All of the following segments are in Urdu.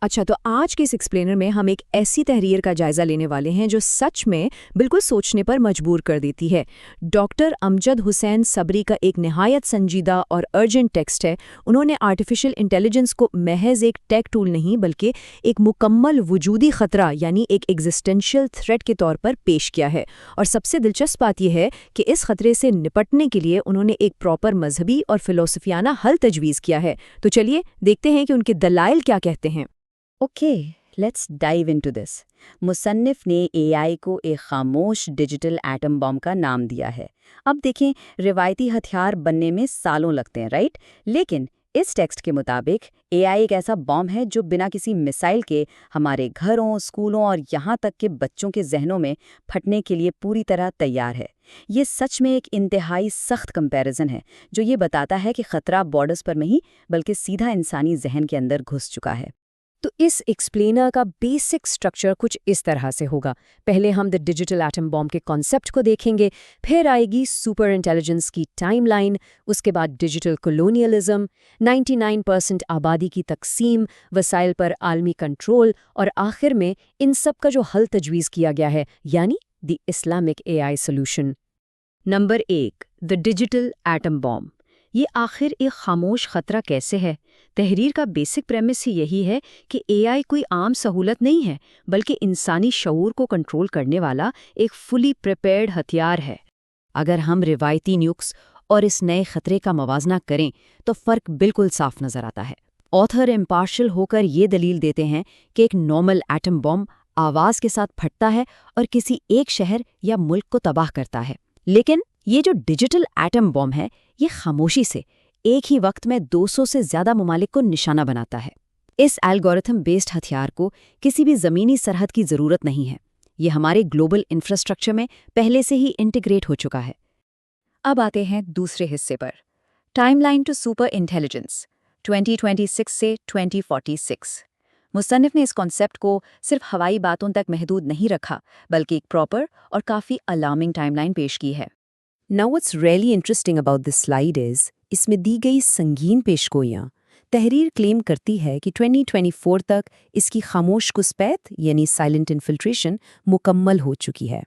اچھا، تو آج کے اس ایکسپلینر میں ہم ایک ایسی تحریر کا جائزہ لینے والے ہیں جو سچ میں بالکل سوچنے پر مجبور کر دیتی ہے۔ ڈاکٹر امجد حسین صبری کا ایک نہایت سنجیدہ اور ارجنٹ ٹیکسٹ ہے۔ انہوں نے آرٹیفیشل انٹیلیجنس کو محض ایک ٹیک ٹول نہیں بلکہ ایک مکمل وجودی خطرہ یعنی ایک ایگزسٹینشیل تھریٹ کے طور پر پیش کیا ہے، اور سب سے دلچسپ بات یہ ہے کہ اس خطرے سے نپٹنے کے لیے انہوں نے ایک پراپر مذہبی اور فلسفیانہ حل تجویز کیا ہے۔ تو چلیے دیکھتے ہیں کہ ان کے دلائل کیا کہتے ہیں۔ Okay, let's dive into this. مصنف نے اے آئی کو ایک خاموش ڈیجیٹل ایٹم بم کا نام دیا ہے۔ اب دیکھیں، روایتی ہتھیار بننے میں سالوں لگتے ہیں، رائٹ؟ لیکن اس ٹیکسٹ کے مطابق اے آئی ایک ایسا بم ہے جو بنا کسی میسائل کے ہمارے گھروں، اسکولوں اور یہاں تک کہ بچوں کے ذہنوں میں پھٹنے کے لیے پوری طرح تیار ہے۔ یہ سچ میں ایک انتہائی سخت کمپیریزن ہے جو یہ بتاتا ہے کہ خطرہ بارڈرز پر نہیں بلکہ سیدھا انسانی ذہن کے اندر گھس چکا ہے۔ تو اس ایکسپلینر کا بیسک سٹرکچر کچھ اس طرح سے ہوگا۔ پہلے ہم دی ڈیجیٹل ایٹم بم کے کانسیپٹ کو دیکھیں گے، پھر آئے گی سپر انٹیلیجنس کی ٹائم لائن، اس کے بعد ڈیجیٹل کولونیلزم، 99% آبادی کی تقسیم، وسائل پر عالمی کنٹرول، اور آخر میں ان سب کا جو حل تجویز کیا گیا ہے یعنی the Islamic A I solution. Number 1، the digital atom bomb. یہ آخر ایک خاموش خطرہ کیسے ہے؟ تحریر کا بیسک پریمس ہی یہی ہے کہ اے آئی کوئی عام سہولت نہیں ہے بلکہ انسانی شعور کو کنٹرول کرنے والا ایک فلی پریپیئرڈ ہتھیار ہے۔ اگر ہم روایتی نیوکس اور اس نئے خطرے کا موازنہ کریں تو فرق بالکل صاف نظر آتا ہے۔ آتھر امپارشل ہو کر یہ دلیل دیتے ہیں کہ ایک نارمل ایٹم بم آواز کے ساتھ پھٹتا ہے اور کسی ایک شہر یا ملک کو تباہ کرتا ہے، لیکن یہ جو ڈیجیٹل ایٹم بم ہے یہ خاموشی سے ایک ہی وقت میں 200 سے زیادہ ممالک کو نشانہ بناتا ہے۔ اس الگورتھم بیسڈ ہتھیار کو کسی بھی زمینی سرحد کی ضرورت نہیں ہے، یہ ہمارے گلوبل انفراسٹرکچر میں پہلے سے ہی انٹیگریٹ ہو چکا ہے۔ اب آتے ہیں دوسرے حصے پر، timeline to super intelligence 2026 سے 2046۔ مصنف نے اس کانسیپٹ کو صرف ہوائی باتوں تک محدود نہیں رکھا بلکہ ایک پراپر اور کافی الارمنگ ٹائم لائن پیش کی ہے۔ Now what's really interesting about this slide is اس میں دی گئی سنگین پیشگوئیاں۔ تحریر کلیم کرتی ہے کہ 2024 تک اس کی خاموش گھسپیٹ یعنی سائلنٹ انفلٹریشن مکمل ہو چکی ہے۔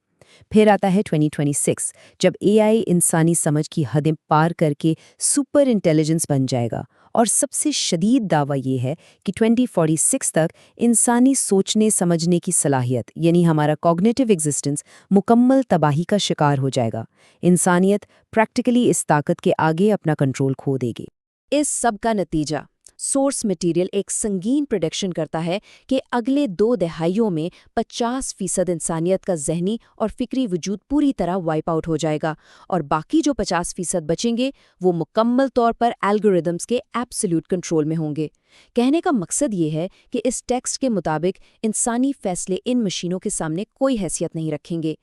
پھر آتا ہے 2026 جب اے آئی انسانی سمجھ کی حدیں پار کر کے سپر انٹیلیجنس بن جائے گا، اور سب سے شدید دعویٰ یہ ہے کہ 2046 تک انسانی سوچنے سمجھنے کی صلاحیت یعنی ہمارا کوگنیٹو ایگزسٹنس مکمل تباہی کا شکار ہو جائے گا۔ انسانیت پریکٹیکلی اس طاقت کے آگے اپنا کنٹرول کھو دے گی۔ اس سب کا نتیجہ سورس مٹیریل ایک سنگین پریڈکشن کرتا ہے کہ اگلے 2 دہائیوں میں 50% انسانیت کا ذہنی اور فکری وجود پوری طرح وائپ آؤٹ ہو جائے گا، اور باقی جو 50% بچیں گے وہ مکمل طور پر الگوریدمز کے ایبسلیوٹ کنٹرول میں ہوں گے۔ کہنے کا مقصد یہ ہے کہ اس ٹیکسٹ کے مطابق انسانی فیصلے ان مشینوں کے سامنے کوئی حیثیت نہیں رکھیں گے۔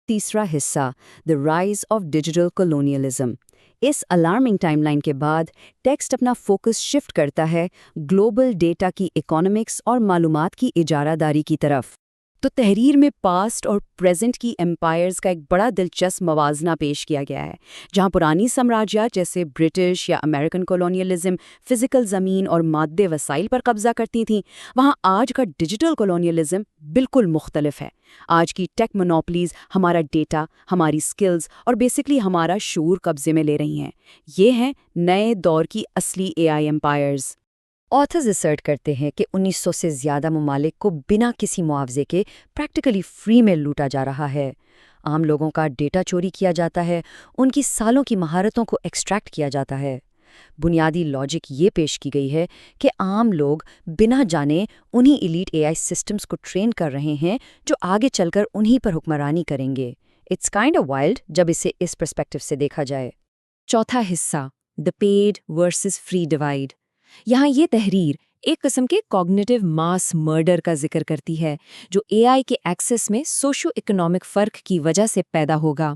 تیسرا حصہ، the rise of digital colonialism. اس الارمنگ ٹائم لائن کے بعد ٹیکسٹ اپنا فوکس شفٹ کرتا ہے گلوبل ڈیٹا کی اکانومکس اور معلومات کی اجارہ داری کی طرف۔ تو تحریر میں پاسٹ اور پریزنٹ کی امپائرز کا ایک بڑا دلچسپ موازنہ پیش کیا گیا ہے۔ جہاں پرانی سامراجیات جیسے برٹش یا امریکن کولونیلزم فزیکل زمین اور مادے وسائل پر قبضہ کرتی تھیں، وہاں آج کا ڈیجیٹل کولونیلزم بالکل مختلف ہے۔ آج کی ٹیک مونوپلیز ہمارا ڈیٹا، ہماری سکلز اور بیسکلی ہمارا شعور قبضے میں لے رہی ہیں۔ یہ ہیں نئے دور کی اصلی اے آئی امپائرز۔ آتھرز اسرٹ کرتے ہیں کہ 1900 سے زیادہ ممالک کو بنا کسی معاوضے کے پریکٹیکلی فری میں لوٹا جا رہا ہے۔ عام لوگوں کا ڈیٹا چوری کیا جاتا ہے، ان کی سالوں کی مہارتوں کو ایکسٹریکٹ کیا جاتا ہے۔ بنیادی لاجک یہ پیش کی گئی ہے کہ عام لوگ بنا جانے انہی ایلیٹ اے آئی سسٹمز کو ٹرین کر رہے ہیں جو آگے چل کر انہی پر حکمرانی کریں گے۔ اٹس کائنڈ آف وائلڈ جب اسے اس پرسپیکٹو سے دیکھا جائے۔ چوتھا حصہ، دی پیڈ ورسز فری ڈیوائیڈ۔ یہاں یہ تحریر ایک قسم کے کوگنیٹو ماس مرڈر کا ذکر کرتی ہے جو اے آئی کے ایکسس میں سوشو اکنامک فرق کی وجہ سے پیدا ہوگا۔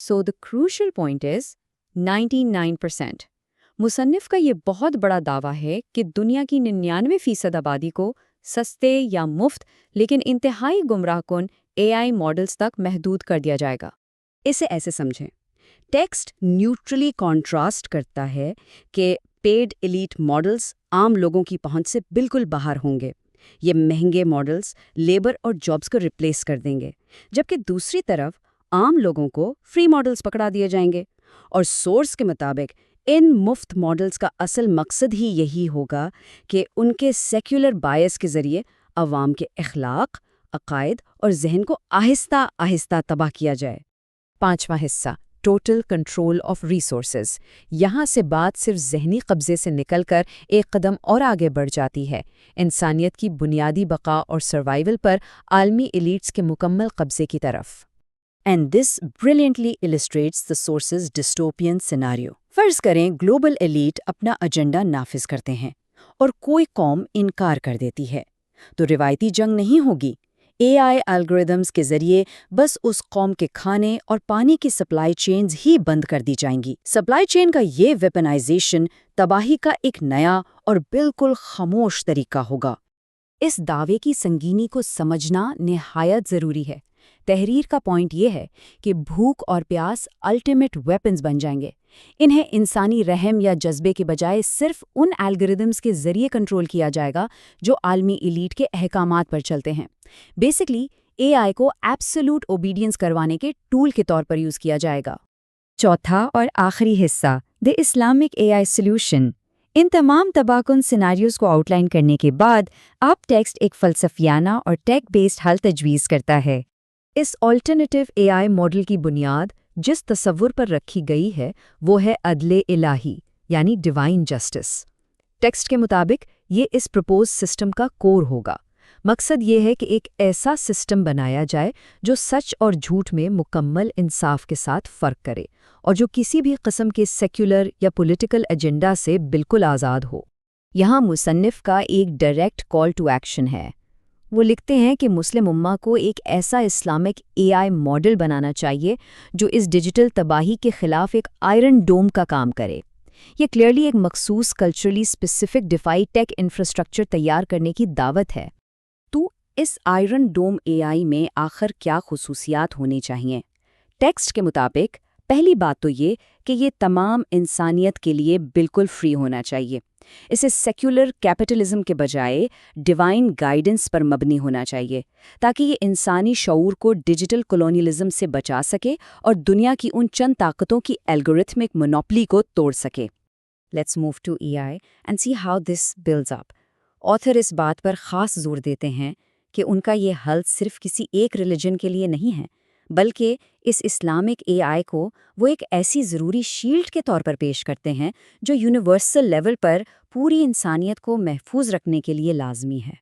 سو دی کروشل پوائنٹ از 99%۔ مصنف کا یہ بہت بڑا دعویٰ ہے کہ دنیا کی 99% آبادی کو سستے یا مفت لیکن انتہائی گمراہ کن اے آئی ماڈلز تک محدود کر دیا جائے گا۔ اسے ایسے سمجھیں، ٹیکسٹ نیوٹرلی کانٹراسٹ کرتا ہے کہ پیڈ ایلیٹ ماڈلز عام لوگوں کی پہنچ سے بالکل باہر ہوں گے، یہ مہنگے ماڈلز لیبر اور جابز کو ریپلیس کر دیں گے، جبکہ دوسری طرف عام لوگوں کو فری ماڈلز پکڑا دیے جائیں گے۔ اور سورس کے مطابق ان مفت ماڈلز کا اصل مقصد ہی یہی ہوگا کہ ان کے سیکولر بائس کے ذریعے عوام کے اخلاق، عقائد اور ذہن کو آہستہ آہستہ تباہ کیا جائے۔ پانچواں حصہ، ٹوٹل کنٹرول آف ریسورسز۔ یہاں سے بات صرف ذہنی قبضے سے نکل کر ایک قدم اور آگے بڑھ جاتی ہے، انسانیت کی بنیادی بقا اور سروائیول پر عالمی ایلیٹس کے مکمل قبضے کی طرف۔ And this brilliantly illustrates the source's dystopian scenario۔ فرض کریں گلوبل ایلیٹ اپنا ایجنڈا نافذ کرتے ہیں اور کوئی قوم انکار کر دیتی ہے، تو روایتی جنگ نہیں ہوگی۔ اے آئی الگوریدمز کے ذریعے بس اس قوم کے کھانے اور پانی کی سپلائی چینز ہی بند کر دی جائیں گی۔ سپلائی چین کا یہ ویپنائزیشن تباہی کا ایک نیا اور بالکل خاموش طریقہ ہوگا۔ اس دعوے کی سنگینی کو سمجھنا نہایت ضروری ہے۔ تحریر کا پوائنٹ یہ ہے کہ بھوک اور پیاس الٹیمیٹ ویپنز بن جائیں گے۔ انہیں انسانی رحم یا جذبے کے بجائے صرف ان الگوریدمز کے ذریعے کنٹرول کیا جائے گا جو عالمی ایلیٹ کے احکامات پر چلتے ہیں۔ بیسکلی اے آئی کو ایبسولوٹ اوبیڈینس کروانے کے ٹول کے طور پر یوز کیا جائے گا۔ چوتھا اور آخری حصہ، دی اسلامک اے آئی سولوشن۔ ان تمام تباہ کن سیناریوز کو آؤٹ لائن کرنے کے بعد آپ ٹیکسٹ ایک فلسفیانہ اور ٹیک بیسڈ حل تجویز کرتا ہے۔ اس آلٹرنیٹیو اے آئی ماڈل کی بنیاد جس تصور پر رکھی گئی ہے وہ ہے عدل الہی، یعنی ڈیوائن جسٹس۔ ٹیکسٹ کے مطابق یہ اس پرپوز سسٹم کا کور ہوگا۔ مقصد یہ ہے کہ ایک ایسا سسٹم بنایا جائے جو سچ اور جھوٹ میں مکمل انصاف کے ساتھ فرق کرے اور جو کسی بھی قسم کے سیکولر یا پولیٹیکل ایجنڈا سے بالکل آزاد ہو۔ یہاں مصنف کا ایک ڈائریکٹ کال ٹو ایکشن ہے۔ وہ لکھتے ہیں کہ مسلم امہ کو ایک ایسا اسلامک اے آئی ماڈل بنانا چاہیے جو اس ڈیجیٹل تباہی کے خلاف ایک آئرن ڈوم کا کام کرے۔ یہ کلیئرلی ایک مخصوص culturally specific defy tech infrastructure تیار کرنے کی دعوت ہے۔ تو اس آئرن ڈوم اے آئی میں آخر کیا خصوصیات ہونی چاہیے؟ ٹیکسٹ کے مطابق پہلی بات تو یہ کہ یہ تمام انسانیت کے لیے بالکل فری ہونا چاہیے۔ اسے سیکولر کیپٹلزم کے بجائے ڈیوائن گائیڈنس پر مبنی ہونا چاہیے تاکہ یہ انسانی شعور کو ڈیجیٹل کولونیلزم سے بچا سکے اور دنیا کی ان چند طاقتوں کی الگورتھمک مونوپلی کو توڑ سکے۔ Let's move to A I and see how this builds up. Author اس بات پر خاص زور دیتے ہیں کہ ان کا یہ حل صرف کسی ایک ریلیجن کے لیے نہیں ہے، بلکہ اس اسلامک اے آئی کو وہ ایک ایسی ضروری شیلڈ کے طور پر پیش کرتے ہیں جو یونیورسل لیول پر پوری انسانیت کو محفوظ رکھنے کے لیے لازمی ہے۔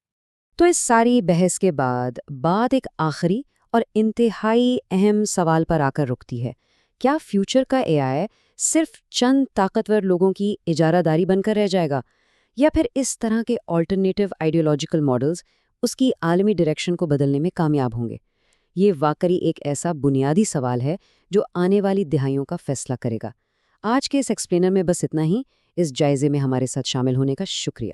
تو اس ساری بحث کے بعد بات ایک آخری اور انتہائی اہم سوال پر آ کر رکتی ہے۔ کیا فیوچر کا اے آئی صرف چند طاقتور لوگوں کی اجارہ داری بن کر رہ جائے گا، یا پھر اس طرح کے آلٹرنیٹیو آئیڈیولوجیکل ماڈلز اس کی عالمی ڈائریکشن کو بدلنے میں کامیاب ہوں گے؟ یہ واقعی ایک ایسا بنیادی سوال ہے جو آنے والی دہائیوں کا فیصلہ کرے گا۔ آج کے اس ایکسپلینر میں بس اتنا ہی۔ اس جائزے میں ہمارے ساتھ شامل ہونے کا شکریہ۔